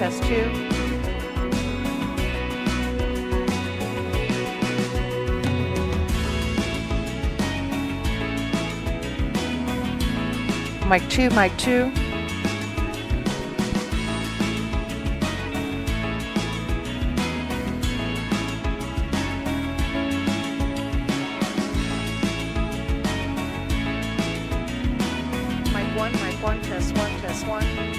test 2. Mic 2, mic 2. Mic 1, test 1, test 1.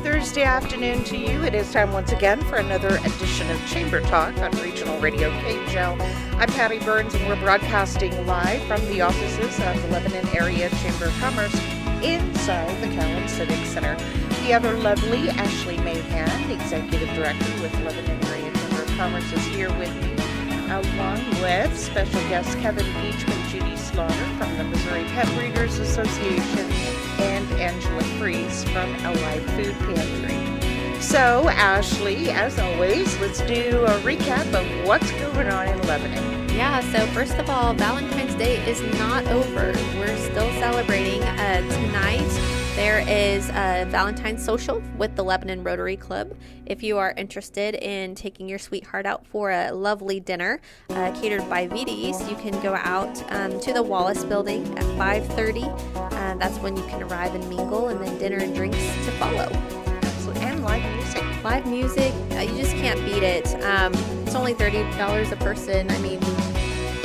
Thursday afternoon to you. It is time once again for another edition of Chamber Talk on Regional Radio KJEL. I'm Patty Burns, and we're broadcasting live from the offices of the Lebanon Area Chamber of Commerce inside the Cowan Civic Center. The ever lovely Ashley Mahan, Executive Director with Lebanon Area Chamber of Commerce, is here with me, along with special guests Kevin Beachman, Judy Slaughter from the Missouri Pet Breeders Association, and Angela Fries from Allied Food Pantry. So, Ashley, as always, let's do a recap of what's going on in Lebanon. Yeah, so first of all, Valentine's Day is not over. We're still celebrating. Tonight, there is a Valentine's social with the Lebanon Rotary Club. If you are interested in taking your sweetheart out for a lovely dinner catered by VD's, you can go out to the Wallace building at 5:30. That's when you can arrive and mingle, and then dinner and drinks to follow. And live music. Live music, you just can't beat it. It's only $30 a person. I mean,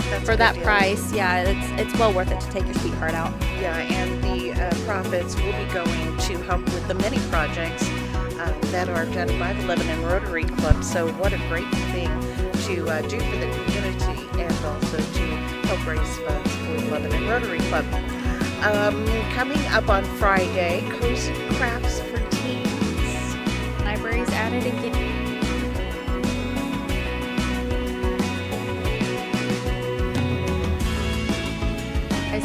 That's for that price, yeah, it's well worth it to take your sweetheart out. Yeah, and the profits will be going to help with the many projects that are done by the Lebanon Rotary Club. So what a great thing to do for the community, and also to help raise funds for the Lebanon Rotary Club. Coming up on Friday, Cozy Crafts for Teens. Libraries added again.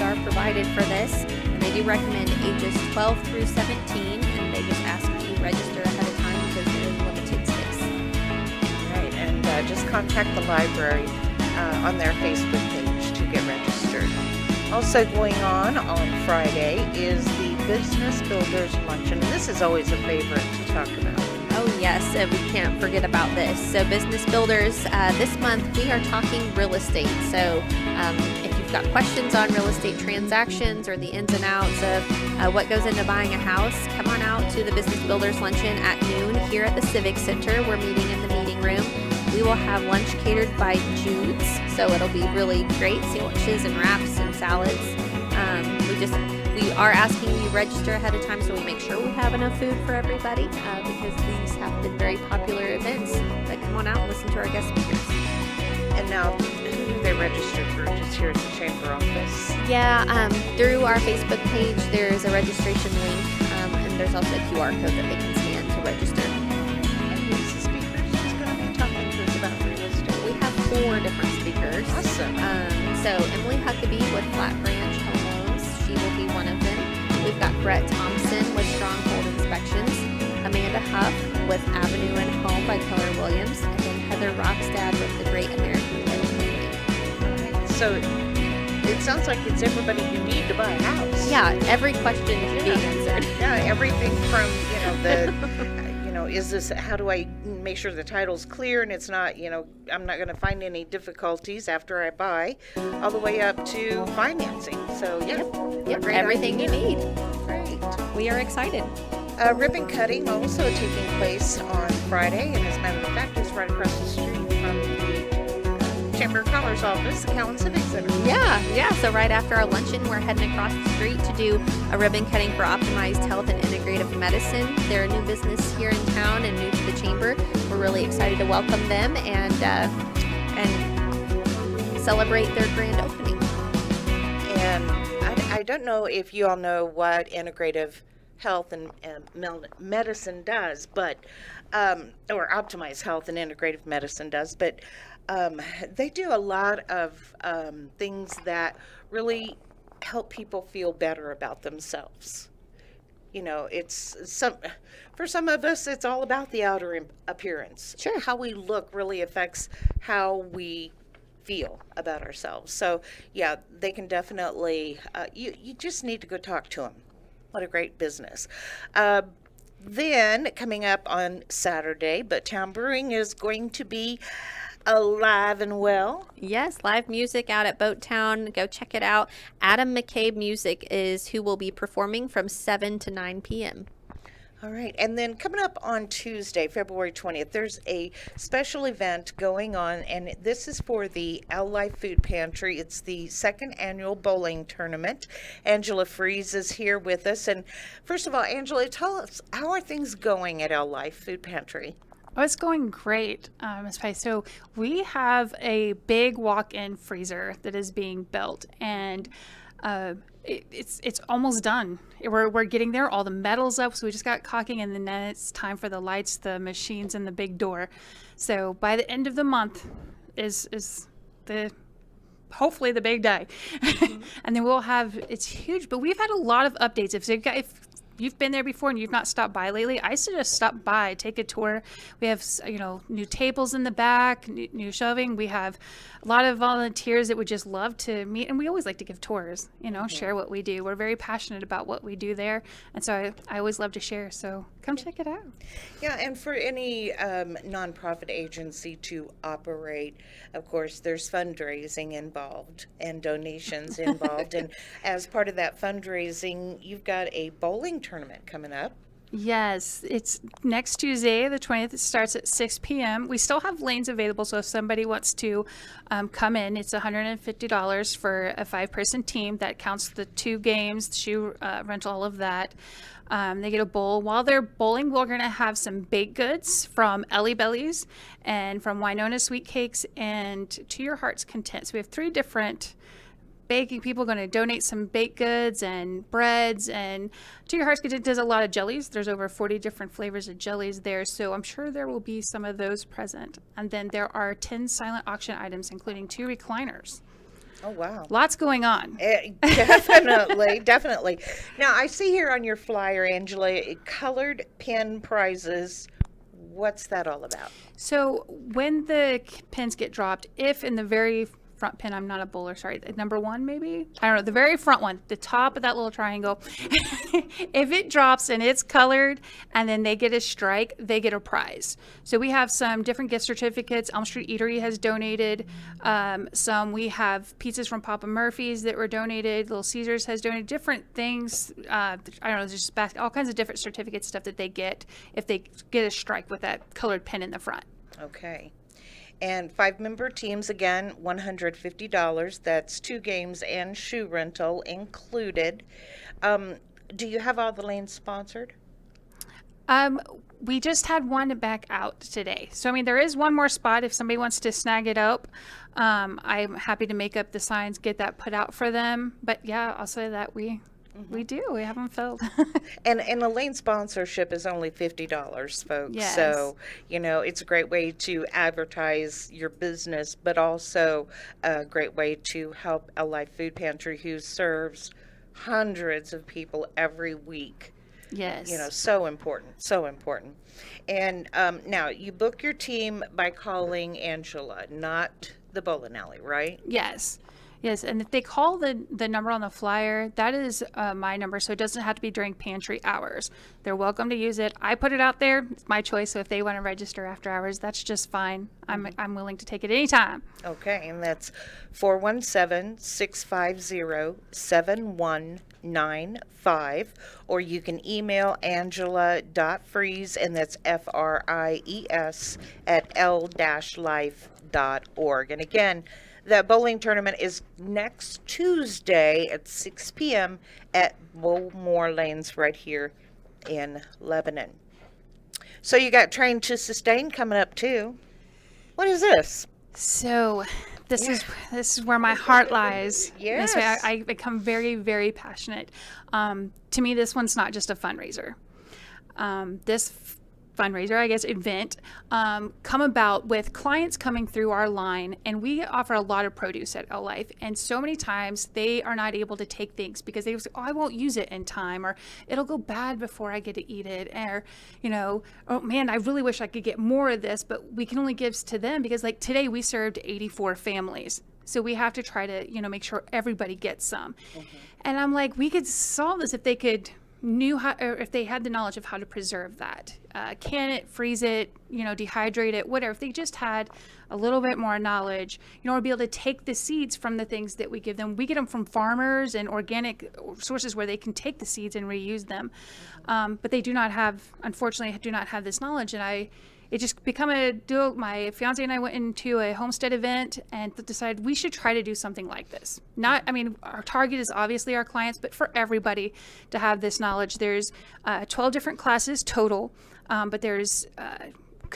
Are provided for this, and they do recommend ages 12 through 17, and they just ask that you register ahead of time because there is limited space. Right, and just contact the library on their Facebook page to get registered. Also going on Friday is the Business Builders Luncheon. This is always a favorite to talk about. Oh yes, we can't forget about this. So Business Builders, this month we are talking real estate. So if you've got questions on real estate transactions or the ins and outs of what goes into buying a house, come on out to the Business Builders Luncheon at noon here at the Civic Center. We're meeting in the meeting room. We will have lunch catered by Jude's, so it'll be really great. Sandwiches and wraps and salads. We are asking you register ahead of time so we make sure we have enough food for everybody because these have been very popular events. But come on out and listen to our guest speakers. And now, who do they register through? Just here at the Chamber office? Yeah, through our Facebook page, there's a registration link, and there's also a QR code that they can scan to register. And who's the speaker? Who's going to be talking to us about real estate? We have 4 different speakers. Awesome. So Emily Huckabee with Flat Branch Home Loans, she will be one of them. We've got Brett Thompson with Stronghold Inspections, Amanda Huff with Avenue and Home by Keller Williams, and then Heather Rockstad with the Great American Living. So it sounds like it's everybody you need to buy a house. Yeah, every question can be answered. Yeah, everything from, how do I make sure the title's clear and it's not, I'm not going to find any difficulties after I buy, all the way up to financing. So, yeah. Yep. Everything you need. Great. We are excited. Ribbon cutting also taking place on Friday, and as a matter of fact, it's right across the street from the Chamber of Commerce office, the Callan Civic Center. Yeah. So right after our luncheon, we're heading across the street to do a ribbon cutting for Optimized Health and Integrative Medicine. They're a new business here in town and new to the chamber. We're really excited to welcome them and celebrate their grand opening. And I don't know if you all know what integrative health and medicine does, but or optimized health and integrative medicine does, but they do a lot of things that really help people feel better about themselves. For some of us, it's all about the outer appearance. Sure. How we look really affects how we feel about ourselves. So yeah, they can definitely, you just need to go talk to them. What a great business. Then coming up on Saturday, but Town Brewing is going to be alive and well. Yes, live music out at Boat Town. Go check it out. Adam McCabe Music is who will be performing from 7 to 9 p.m. All right. And then coming up on Tuesday, February 20th, there's a special event going on, and this is for the L Life Food Pantry. It's the second annual bowling tournament. Angela Fries is here with us. And first of all, Angela, tell us, how are things going at L Life Food Pantry? Oh, it's going great, Ms. Pye. So we have a big walk-in freezer that is being built, and it's almost done. We're getting there. All the metal's up, so we just got caulking, and then it's time for the lights, the machines, and the big door. So by the end of the month is hopefully the big day, and then we'll have, it's huge. But we've had a lot of updates. If you've been there before and you've not stopped by lately, I suggest stop by, take a tour. We have, new tables in the back, new shelving. We have a lot of volunteers that would just love to meet, and we always like to give tours, share what we do. We're very passionate about what we do there, and so I always love to share, so come check it out. Yeah, and for any nonprofit agency to operate, of course, there's fundraising involved and donations involved, and as part of that fundraising, you've got a bowling tournament coming up. Yes, it's next Tuesday, the 20th. It starts at 6 p.m. We still have lanes available, so if somebody wants to come in, it's $150 for a 5-person team. That counts the 2 games, the shoe rental, all of that. They get a bowl. While they're bowling, we're going to have some baked goods from Ellie Bellies and from Winona Sweet Cakes and To Your Heart's Content. So we have 3 different baking people going to donate some baked goods and breads, and To Your Heart's Content does a lot of jellies. There's over 40 different flavors of jellies there, so I'm sure there will be some of those present. And then there are 10 silent auction items, including 2 recliners. Oh, wow. Lots going on. Definitely. Now, I see here on your flyer, Angela, colored pin prizes. What's that all about? So when the pins get dropped, if in the very front pin, I'm not a bowler, sorry, number 1 maybe? I don't know, the very front one, the top of that little triangle. If it drops and it's colored and then they get a strike, they get a prize. So we have some different gift certificates. Elm Street Eatery has donated some. We have pizzas from Papa Murphy's that were donated. Little Caesars has donated different things. I don't know, there's just all kinds of different certificate stuff that they get if they get a strike with that colored pin in the front. Okay. And 5-member teams, again, $150. That's 2 games and shoe rental included. Do you have all the lanes sponsored? We just had one back out today. So, I mean, there is one more spot if somebody wants to snag it up. I'm happy to make up the signs, get that put out for them. But, yeah, I'll say that we do. We have them filled. And a lane sponsorship is only $50, folks. Yes. So, it's a great way to advertise your business, but also a great way to help a Life Food Pantry who serves hundreds of people every week. Yes. So important. And now, you book your team by calling Angela, not the bowling alley, right? Yes. Yes, and if they call the number on the flyer, that is my number, so it doesn't have to be during pantry hours. They're welcome to use it. I put it out there. It's my choice, so if they want to register after hours, that's just fine. I'm willing to take it anytime. Okay, and that's 417-650-7195, or you can email angela.fries, and that's FRIES, at l-life.org. And again, the bowling tournament is next Tuesday at 6 p.m. at Bowmore Lanes right here in Lebanon. So you got Train to Sustain coming up too. What is this? So this is where my heart lies. Yes. This way I become very, very passionate. To me, this one's not just a fundraiser. This fundraiser, I guess, event, come about with clients coming through our line, and we offer a lot of produce at L Life, and so many times they are not able to take things because they say, oh, I won't use it in time, or it'll go bad before I get to eat it, or, oh man, I really wish I could get more of this, but we can only give to them because like today we served 84 families. So we have to try to, make sure everybody gets some. Mm-hmm. And I'm like, we could solve this if they could knew how, or if they had the knowledge of how to preserve that, can it, freeze it, dehydrate it, whatever. If they just had a little bit more knowledge, or be able to take the seeds from the things that we give them. We get them from farmers and organic sources where they can take the seeds and reuse them. But they unfortunately do not have this knowledge. And it just become a deal. My fiance and I went into a homestead event and decided we should try to do something like this. Our target is obviously our clients, but for everybody to have this knowledge. There's 12 different classes total, but there's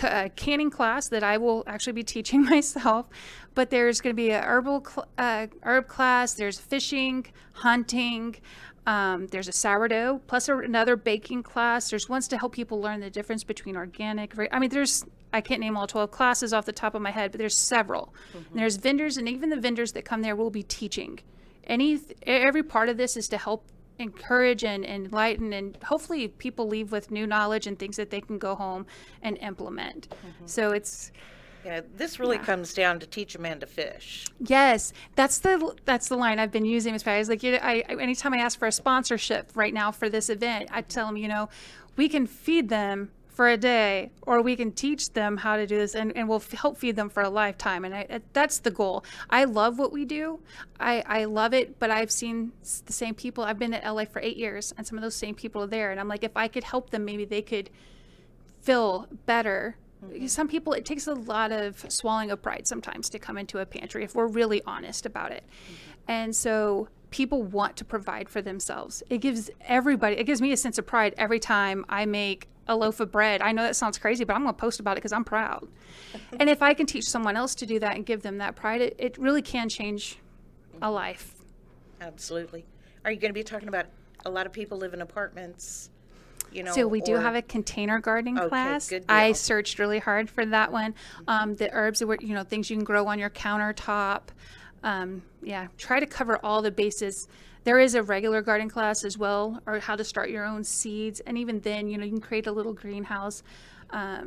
a canning class that I will actually be teaching myself. But there's going to be a herb class. There's fishing, hunting. There's a sourdough, plus another baking class. There's ones to help people learn the difference between organic. I can't name all 12 classes off the top of my head, but there's several. Mm-hmm. And there's vendors, and even the vendors that come there will be teaching. Every part of this is to help encourage and enlighten, and hopefully people leave with new knowledge and things that they can go home and implement. Mm-hmm. So it's... Yeah, this really comes down to teach a man to fish. Yes, that's the line I've been using. As far as anytime I ask for a sponsorship right now for this event, I tell them, we can feed them for a day, or we can teach them how to do this, and we'll help feed them for a lifetime. And that's the goal. I love what we do. I love it, but I've seen the same people. I've been at LA for 8 years, and some of those same people are there. And I'm like, if I could help them, maybe they could feel better. Mm-hmm. Some people, it takes a lot of swallowing of pride sometimes to come into a pantry, if we're really honest about it. Mm-hmm. And so people want to provide for themselves. It gives me a sense of pride every time I make a loaf of bread. I know that sounds crazy, but I'm going to post about it because I'm proud. And if I can teach someone else to do that and give them that pride, it really can change a life. Absolutely. Are you going to be talking about a lot of people live in apartments? So we do have a container gardening class. Good deal. I searched really hard for that one. The herbs that were, things you can grow on your countertop. Try to cover all the bases. There is a regular garden class as well, or how to start your own seeds. And even then, you can create a little greenhouse. I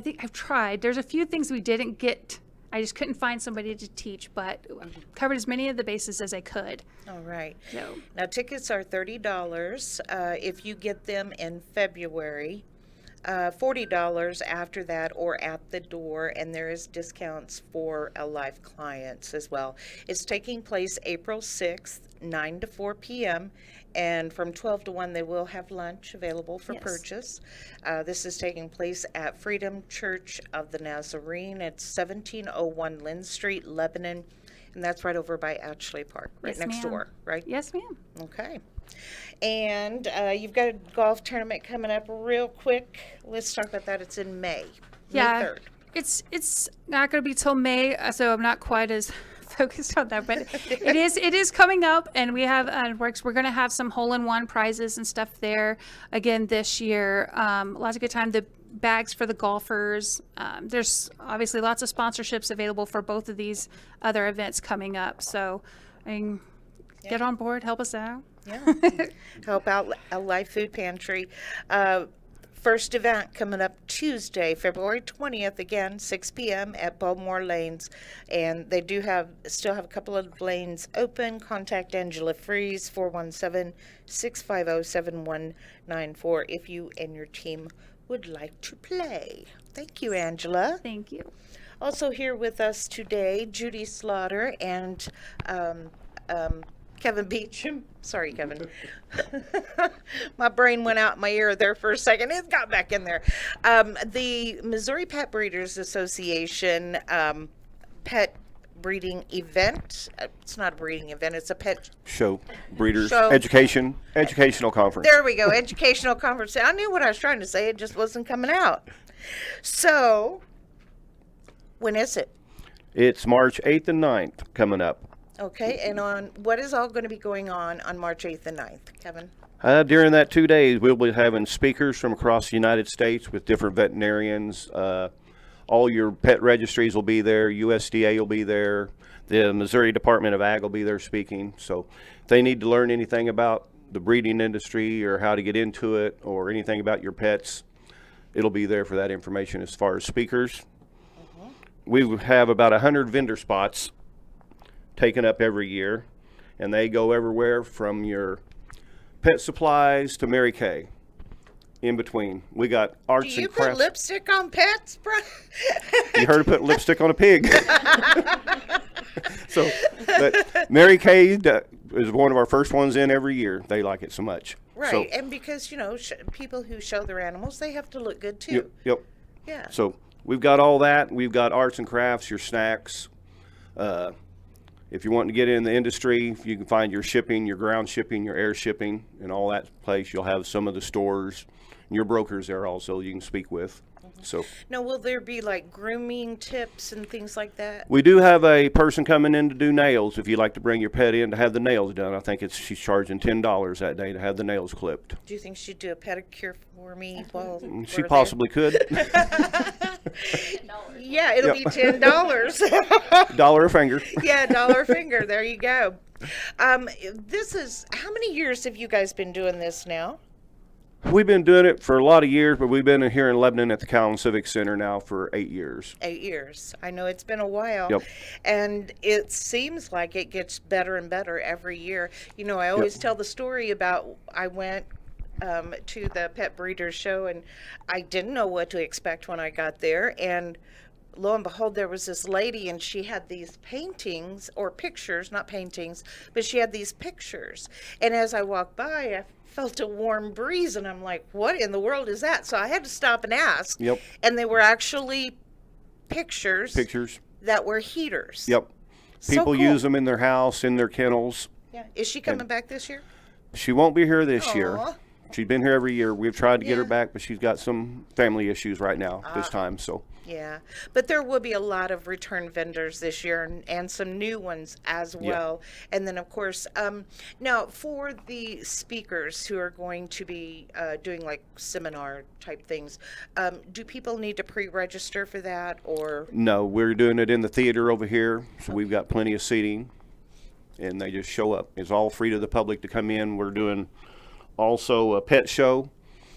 think I've tried. There's a few things we didn't get. I just couldn't find somebody to teach, but covered as many of the bases as I could. All right. So. Now, tickets are $30 if you get them in February, $40 after that or at the door, and there is discounts for Life clients as well. It's taking place April 6th, 9 to 4 p.m., and from 12 to 1 they will have lunch available for purchase. This is taking place at Freedom Church of the Nazarene at 1701 Lynn Street, Lebanon, and that's right over by Ashley Park, right next door, right? Yes, ma'am. Okay. And you've got a golf tournament coming up real quick. Let's talk about that. It's in May. May 3rd. It's not going to be till May, so I'm not quite as focused on that, but it is coming up, and we have we're going to have some hole-in-one prizes and stuff there again this year. Lots of good time. The bags for the golfers. There's obviously lots of sponsorships available for both of these other events coming up. So, get on board, help us out. Yeah, help out a Life Food Pantry. First event coming up Tuesday, February 20th, again, 6 p.m. at Baltimore Lanes. And they still have a couple of lanes open. Contact Angela Fries, 417-650-7194, if you and your team would like to play. Thank you, Angela. Thank you. Also here with us today, Judy Slaughter and Kevin Beecham. Sorry, Kevin. My brain went out my ear there for a second. It got back in there. The Missouri Pet Breeders Association pet breeding event. It's not a breeding event. It's a pet show. Breeders. Show. Educational conference. There we go. Educational conference. I knew what I was trying to say. It just wasn't coming out. So, when is it? It's March 8th and 9th coming up. Okay, and on what is all going to be going on March 8th and 9th, Kevin? During that 2 days, we'll be having speakers from across the United States with different veterinarians. All your pet registries will be there. USDA will be there. The Missouri Department of Ag will be there speaking. So if they need to learn anything about the breeding industry or how to get into it or anything about your pets, it'll be there for that information as far as speakers. We have about 100 vendor spots taken up every year, and they go everywhere from your pet supplies to Mary Kay. In between, we got arts Do you and crafts. put lipstick on pets, bro? You heard of put lipstick on a pig. So, but Mary Kay is one of our first ones in every year. They like it so much. Right, So, and because, people who show their animals, they have to look good too. yep. Yeah. So we've got all that. We've got arts and crafts, your snacks. If you're wanting to get in the industry, you can find your shipping, your ground shipping, your air shipping, and all that place. You'll have some of the stores and your brokers there also you can speak with. So Now, will there be like grooming tips and things like that? we do have a person coming in to do nails. If you'd like to bring your pet in to have the nails done, I think she's charging $10 that day to have the nails clipped. Do you think she'd do a pedicure for me while She we're possibly could. there? Yeah, it'll be $10. $1 a finger. Yeah, dollar finger. There you go. How many years have you guys been doing this now? We've been doing it for a lot of years, but we've been here in Lebanon at the Cowan Civic Center now for 8 years. 8 years. I know it's been a while. Yep. And it seems like it gets better and better every year. I always tell the story about I went to the Pet Breeders Show, and I didn't know what to expect when I got there. And lo and behold, there was this lady, and she had these paintings or pictures, not paintings, but she had these pictures. And as I walked by, I felt a warm breeze, and I'm like, what in the world is that? So I had to stop and ask. Yep. And they were actually pictures that were heaters. Yep. So People cool. use them in their house, in their kennels. Yeah. Is she coming back this year? She won't be here this year. Aw. She's been here every year. We've tried to get her Yeah. back, but she's got some family issues right now this time. So Yeah, but there will be a lot of return vendors this year and some new ones as well. And then, of course, now for the speakers who are going to be doing like seminar type things, do people need to pre-register for that or? no, we're doing it in the theater over here. So we've got plenty of seating, and they just show up. It's all free to the public to come in. We're doing also a pet show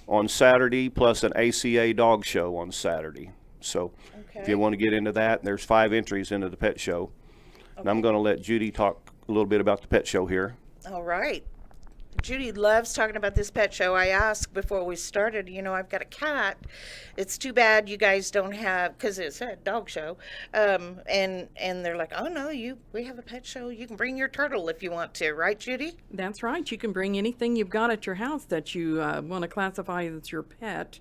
on Saturday, plus an ACA dog show on Saturday. So if Okay. you want to get into that, there's 5 entries into the pet show. And I'm going to let Judy talk a little bit about the pet show here. All right. Judy loves talking about this pet show. I asked before we started, I've got a cat. It's too bad you guys don't have, because it's a dog show. And they're like, oh, no, we have a pet show. You can bring your turtle if you want to. Right, Judy? That's right. You can bring anything you've got at your house that you want to classify as your pet.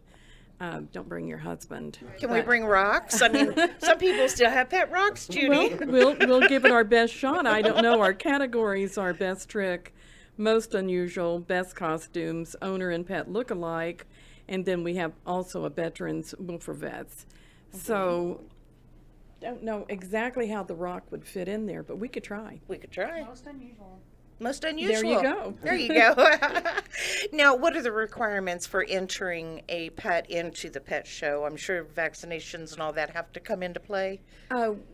Don't bring your husband. Can we bring rocks? I mean, some people still have pet rocks, Judy. Well, we'll give it our best shot. I don't know. Our categories are best trick, most unusual, best costumes, owner and pet look-alike, and then we have also a veterans Wilfer Vets. So, don't know exactly how the rock would fit in there, but we could try. We could try. Most unusual. Most unusual. There you go. There you go. Now, what are the requirements for entering a pet into the pet show? I'm sure vaccinations and all that have to come into play.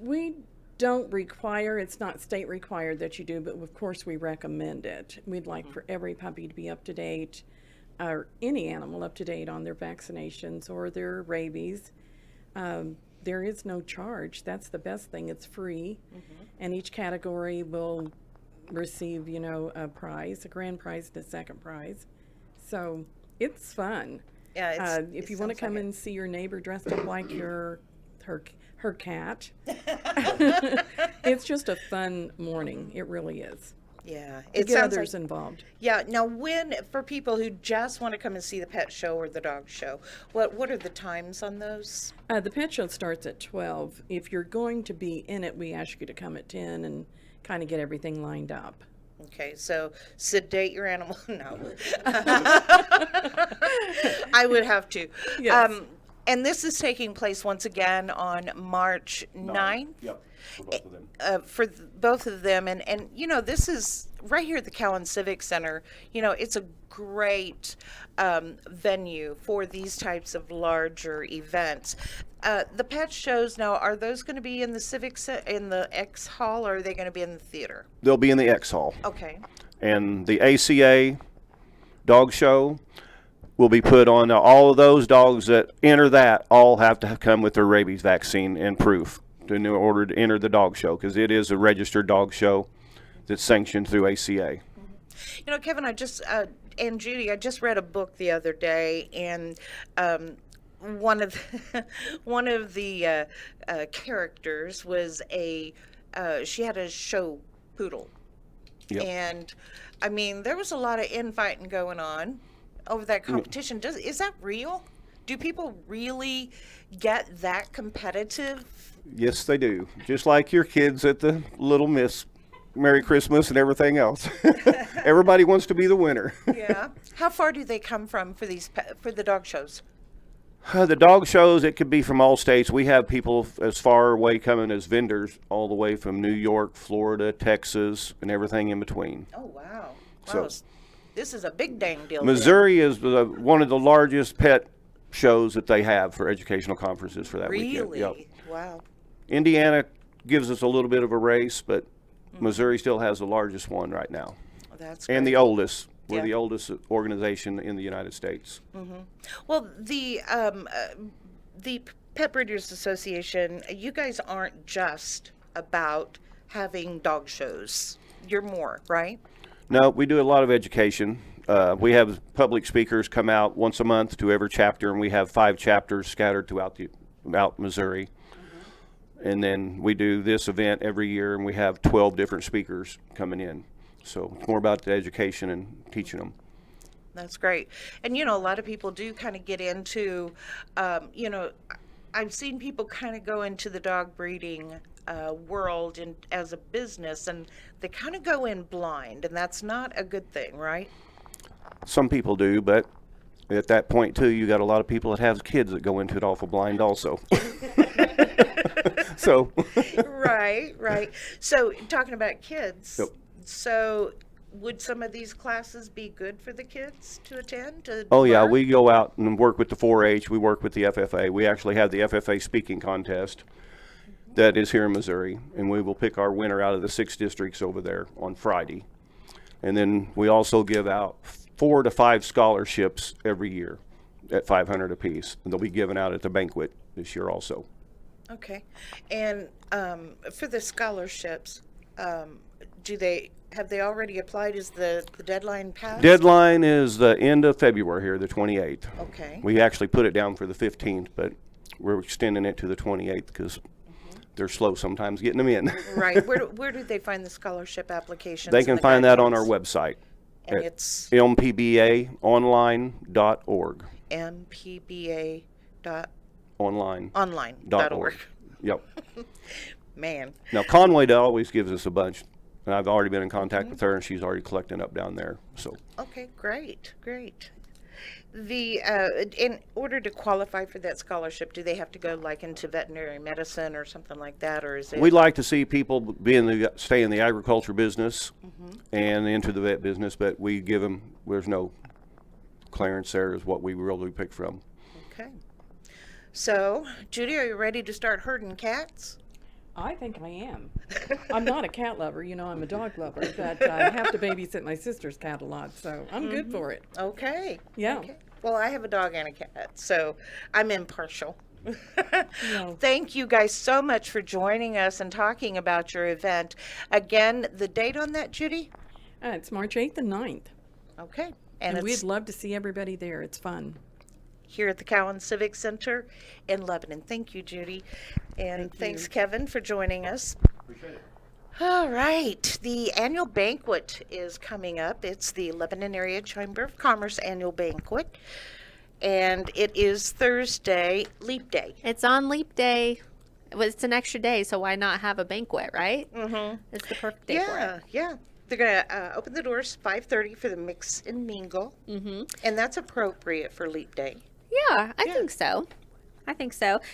We don't require, it's not state required that you do, but of course we recommend it. We'd like for every puppy to be up to date any animal up to date on their vaccinations or their rabies, there is no charge. That's the best thing. It's free, and each category will receive, a prize, a grand prize and a second prize. So it's fun. Yeah, if you want to come and see your neighbor dressed up like her cat, it's just a fun morning. It really is. Yeah, To it get sounds others like. involved. Yeah. Now, for people who just want to come and see the pet show or the dog show, what are the times on those? The pet show starts at 12. If you're going to be in it, we ask you to come at 10 and kind of get everything lined up. Okay, so sedate your animal. No, I would have to. Yes. And this is taking place once again on March 9th. Yep, for both of them. Both of them, and this is right here at the Cowan Civic Center. It's a great venue for these types of larger events. The pet shows now, are those going to be in the in the X Hall, or are they going to be in the theater? They'll be in the X Hall. Okay. And the ACA dog show will be put on. Now, all of those dogs that enter that all have to come with their rabies vaccine and proof in order to enter the dog show, because it is a registered dog show that's sanctioned through ACA. Kevin, and Judy, I just read a book the other day, and one of the characters was she had a show poodle. Yep. And I mean, there was a lot of infighting going on over that competition. Is that real? Do people really get that competitive? Yes, they do. Just like your kids at the Little Miss Merry Christmas and everything else. Everybody wants to be the winner. Yeah. How far do they come from for the dog shows? The dog shows, it could be from all states. We have people as far away coming as vendors all the way from New York, Florida, Texas, and everything in between. Oh, wow. So- Wow. This is a big dang deal. Missouri is one of the largest pet shows that they have for educational conferences for that weekend. Really? Yep. Wow. Indiana gives us a little bit of a race, but Missouri still has the largest one right now. Well, that's And great. the oldest. We're Yeah. the oldest organization in the United States. Well, the Pet Breeders Association, you guys aren't just about having dog shows. You're more, right? No, we do a lot of education. We have public speakers come out once a month to every chapter, and we have 5 chapters scattered throughout Missouri. And then we do this event every year, and we have 12 different speakers coming in. So it's more about the education and teaching them. That's great. And, a lot of people do kind of get into, I've seen people kind of go into the dog breeding world as a business, and they kind of go in blind, and that's not a good thing, right? Some people do, but at that point, too, you got a lot of people that have kids that go into it awful blind also. So. Right. So, talking about kids, Yep. so would some of these classes be good for the kids to attend? Oh, yeah, learn? we go out and work with the 4-H. We work with the FFA. We actually have the FFA speaking contest that is here in Missouri, and we will pick our winner out of the 6 districts over there on Friday. And then we also give out 4 to 5 scholarships every year at $500 apiece. And they'll be given out at the banquet this year also. Okay. And for the scholarships, have they already applied? Is the deadline passed? Deadline is the end of February here, the 28th. Okay. We actually put it down for the 15th, but we're extending it to the 28th because they're slow sometimes getting them in. Right. Where do they find the scholarship applications? They and can the find that on guidelines? our website And at it's mpbaonline.org. mpba dot Online. online.org. Yep. Man. Now, Conway always gives us a bunch, and I've already been in contact with her, and she's already collecting up down there. So Okay, great. In order to qualify for that scholarship, do they have to go like into veterinary medicine or something like that, or is it? we'd like to see people stay in the agriculture business and into the vet business, but we give them, there's no clearance there is what we really pick from. Okay. So, Judy, are you ready to start herding cats? I think I am. I'm not a cat lover, I'm a dog lover, but I have to babysit my sister's cat a lot, so I'm good for it. Okay. Yeah. Okay. Well, I have a dog and a cat, so I'm impartial. No. Thank you guys so much for joining us and talking about your event. Again, the date on that, Judy? It's March 8th and 9th, Okay. and it's we'd love to see everybody there. It's fun. here at the Cowan Civic Center in Lebanon. Thank you, Judy. And thanks, Kevin, for joining us. Appreciate it. All right. The annual banquet is coming up. It's the Lebanon Area Chamber of Commerce annual banquet. And it is Thursday, Leap Day. It's on Leap Day. It's an extra day, so why not have a banquet, right? Mm-hmm. It's the perfect day for it. Yeah. They're going to open the doors 5:30 for the mix and mingle. Mm-hmm. And that's appropriate for Leap Day. Yeah, I think so.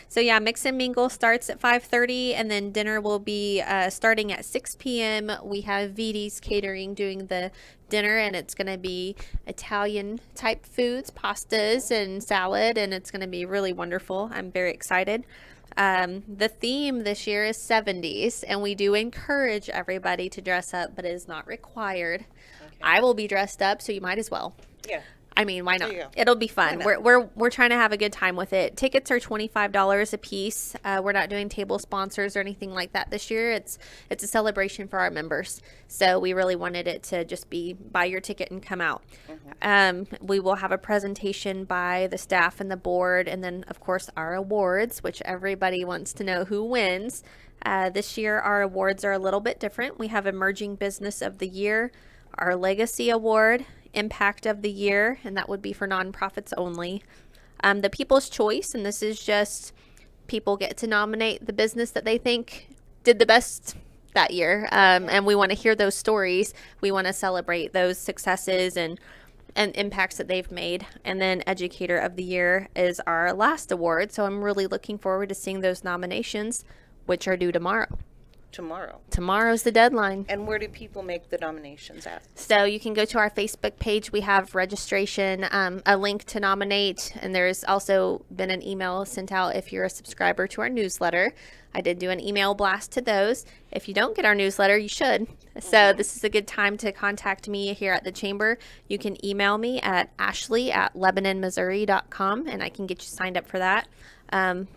So yeah, mix and mingle starts at 5:30, and then dinner will be starting at 6 p.m. We have VD's Catering doing the dinner, and it's going to be Italian type foods, pastas and salad, and it's going to be really wonderful. I'm very excited. The theme this year is 70s, and we do encourage everybody to dress up, but it is not required. Okay. I will be dressed up, so you might as well. Yeah. I mean, why not? There you go. It'll be fun. Why not? We're trying to have a good time with it. Tickets are $25 a piece. We're not doing table sponsors or anything like that this year. It's a celebration for our members. So we really wanted it to just be buy your ticket and come out. We will have a presentation by the staff and the board, and then of course our awards, which everybody wants to know who wins. This year our awards are a little bit different. We have Emerging Business of the Year, our Legacy Award, Impact of the Year, and that would be for nonprofits only. The People's Choice, and this is just people get to nominate the business that they think did the best that year, and we want to hear those stories. We want to celebrate those successes and impacts that they've made. And then Educator of the Year is our last award, so I'm really looking forward to seeing those nominations, which are due tomorrow. Tomorrow's the deadline. And where do people make the nominations at? So you can go to our Facebook page. We have registration, a link to nominate, and there's also been an email sent out if you're a subscriber to our newsletter. I did do an email blast to those. If you don't get our newsletter, you should. So this is a good time to contact me here at the Chamber. You can email me at ashley@lebanonmissouri.com, and I can get you signed up for that.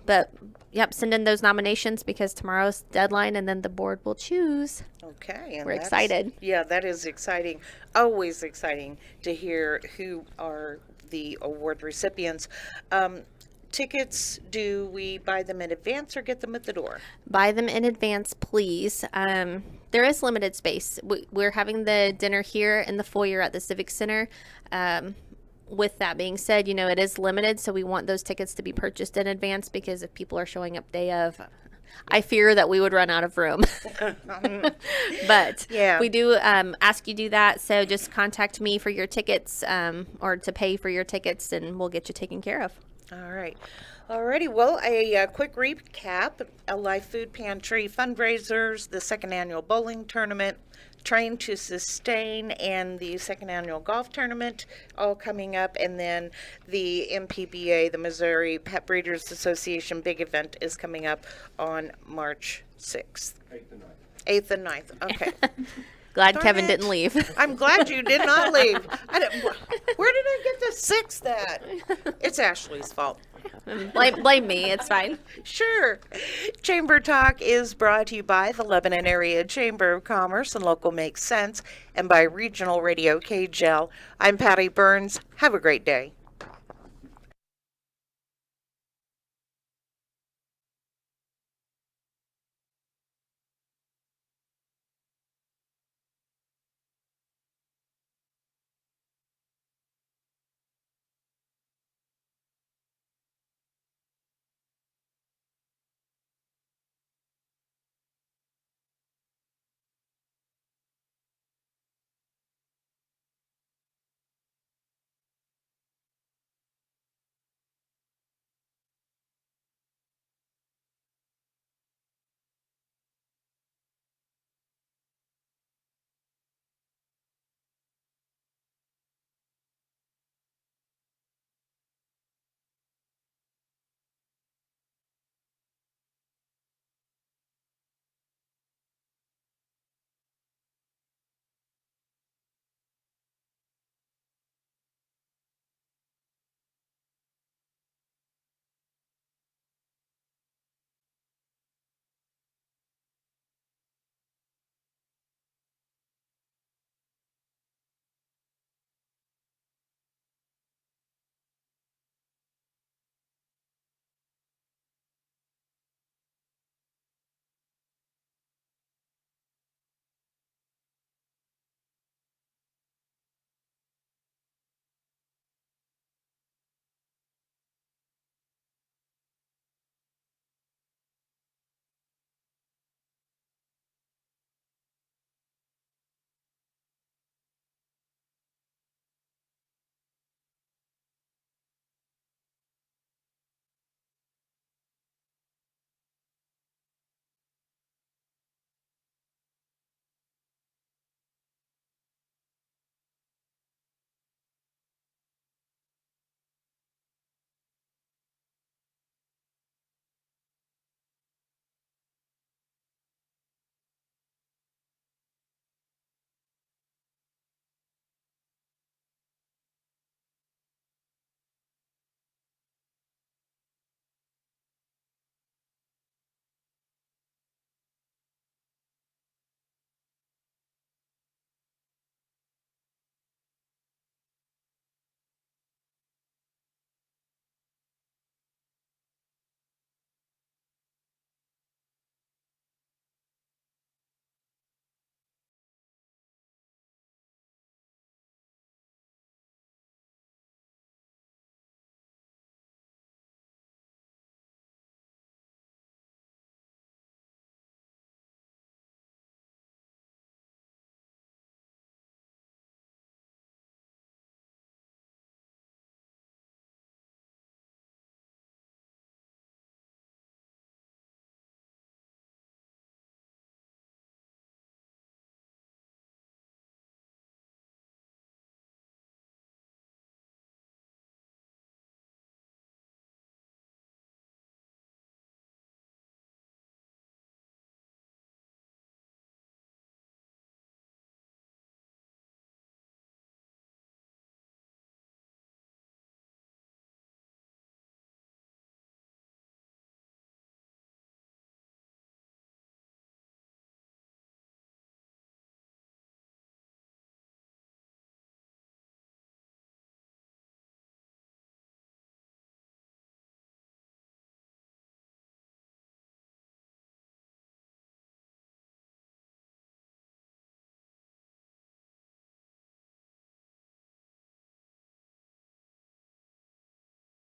But yep, send in those nominations because tomorrow's deadline, and then the board will choose. Okay. And We're excited. Yeah, that is exciting. Always exciting to hear who are the award recipients. Tickets, do we buy them in advance or get them at the door? Buy them in advance, please. There is limited space. We're having the dinner here in the foyer at the Civic Center. With that being said, it is limited, so we want those tickets to be purchased in advance because if people are showing up day of, I fear that we would run out of room. But Yeah. we do ask you do that, so just contact me for your tickets or to pay for your tickets, and we'll get you taken care of. All right. Alrighty. Well, a quick recap. Life Food Pantry fundraisers, the second annual bowling tournament, Train to Sustain, and the second annual golf tournament all coming up. And then the MPBA, the Missouri Pet Breeders Association big event is coming up on March 6th. 8th and 9th. Okay. Glad Darn Kevin it. didn't leave. I'm glad you did not leave. Where did I get the 6th at? It's Ashley's fault. Blame me. It's fine. Sure. Chamber Talk is brought to you by the Lebanon Area Chamber of Commerce and Local Makes Sense, and by Regional Radio KJEL. I'm Patty Burns. Have a great day.